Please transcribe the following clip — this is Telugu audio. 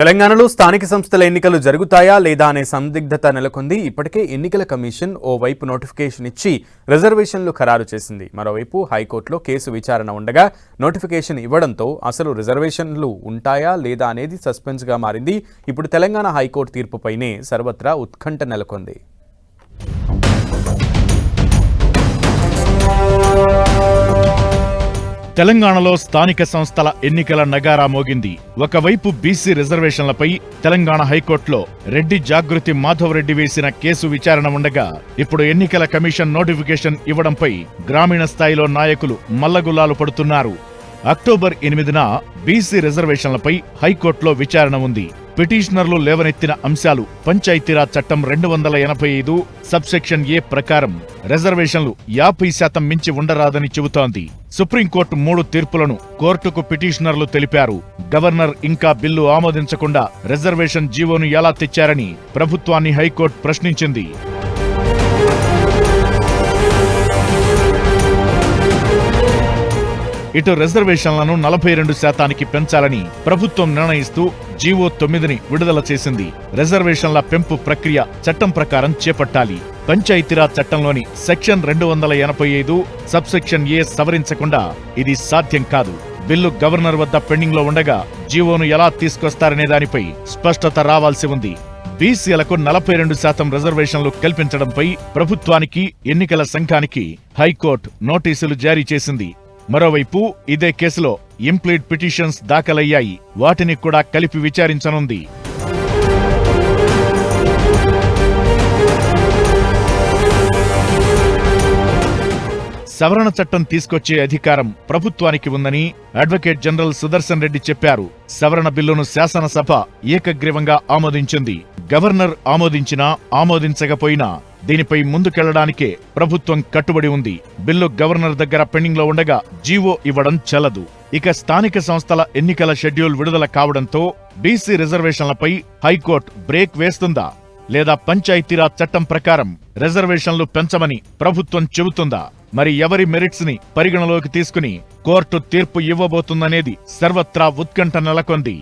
తెలంగాణలో స్థానిక సంస్థల ఎన్నికలు జరుగుతాయా లేదా అనే సందిగ్ధత నెలకొంది. ఇప్పటికే ఎన్నికల కమిషన్ ఓ వైపు నోటిఫికేషన్ ఇచ్చి రిజర్వేషన్లు ఖరారు చేసింది. మరోవైపు హైకోర్టులో కేసు విచారణ ఉండగా నోటిఫికేషన్ ఇవ్వడంతో అసలు రిజర్వేషన్లు ఉంటాయా లేదా అనేది సస్పెన్స్గా మారింది. ఇప్పుడు తెలంగాణ హైకోర్టు తీర్పుపైనే సర్వత్రా ఉత్కంఠ నెలకొంది. తెలంగాణలో స్థానిక సంస్థల ఎన్నికల నగారా మోగింది. ఒకవైపు బీసీ రిజర్వేషన్లపై తెలంగాణ హైకోర్టులో రెడ్డి జాగృతి మాధవరెడ్డి వేసిన కేసు విచారణ ఉండగా ఇప్పుడు ఎన్నికల కమిషన్ నోటిఫికేషన్ ఇవ్వడంపై గ్రామీణ స్థాయిలో నాయకులు మల్లగుల్లాలు పడుతున్నారు. అక్టోబర్ 8న బీసీ రిజర్వేషన్లపై హైకోర్టులో విచారణ ఉంది. పిటిషనర్లు లేవనెత్తిన అంశాలు పంచాయతీరాజ్ చట్టం 285 సబ్సెక్షన్ ఏ ప్రకారం రిజర్వేషన్లు 50% మించి ఉండరాదని చెబుతోంది. సుప్రీంకోర్టు 3 తీర్పులను కోర్టుకు పిటిషనర్లు తెలిపారు. గవర్నర్ ఇంకా బిల్లు ఆమోదించకుండా రిజర్వేషన్ జీవోను ఎలా తెచ్చారని ప్రభుత్వాన్ని హైకోర్టు ప్రశ్నించింది. ఇటు రిజర్వేషన్లను 42% పెంచాలని ప్రభుత్వం నిర్ణయిస్తూ జీవో 9ని విడుదల చేసింది. రిజర్వేషన్ల పెంపు ప్రక్రియ చట్టం ప్రకారం చేపట్టాలి. పంచాయతీరాజ్ చట్టంలోని సెక్షన్ 285 సబ్సెక్షన్ ఏ సవరించకుండా ఇది సాధ్యం కాదు. బిల్లు గవర్నర్ వద్ద పెండింగ్లో ఉండగా జీవోను ఎలా తీసుకొస్తారనే దానిపై స్పష్టత రావాల్సి ఉంది. బీసీలకు 42% రిజర్వేషన్లు కల్పించడంపై ప్రభుత్వానికి ఎన్నికల సంఘానికి హైకోర్టు నోటీసులు జారీ చేసింది. మరోవైపు ఇదే కేసులో ఇంప్లీడ్ పిటిషన్స్ దాఖలయ్యాయి. వాటిని కూడా కలిపి విచారించనుంది. సవరణ చట్టం తీసుకొచ్చే అధికారం ప్రభుత్వానికి ఉందని అడ్వకేట్ జనరల్ సుదర్శన్ రెడ్డి చెప్పారు. సవరణ బిల్లును శాసనసభ ఏకగ్రీవంగా ఆమోదించింది. గవర్నర్ ఆమోదించినా ఆమోదించకపోయినా దీనిపై ముందుకెళ్లడానికే ప్రభుత్వం కట్టుబడి ఉంది. బిల్లు గవర్నర్ దగ్గర పెండింగ్లో ఉండగా జీవో ఇవ్వడం చెల్లదు. ఇక స్థానిక సంస్థల ఎన్నికల షెడ్యూల్ విడుదల కావడంతో బీసీ రిజర్వేషన్లపై హైకోర్టు బ్రేక్ వేస్తుందా లేదా పంచాయతీరాజ్ చట్టం ప్రకారం రిజర్వేషన్లు పెంచమని ప్రభుత్వం చెబుతుందా? మరి ఎవరి మెరిట్స్ ని పరిగణలోకి తీసుకుని కోర్టు తీర్పు ఇవ్వబోతుందనేది సర్వత్రా ఉత్కంఠ నెలకొంది.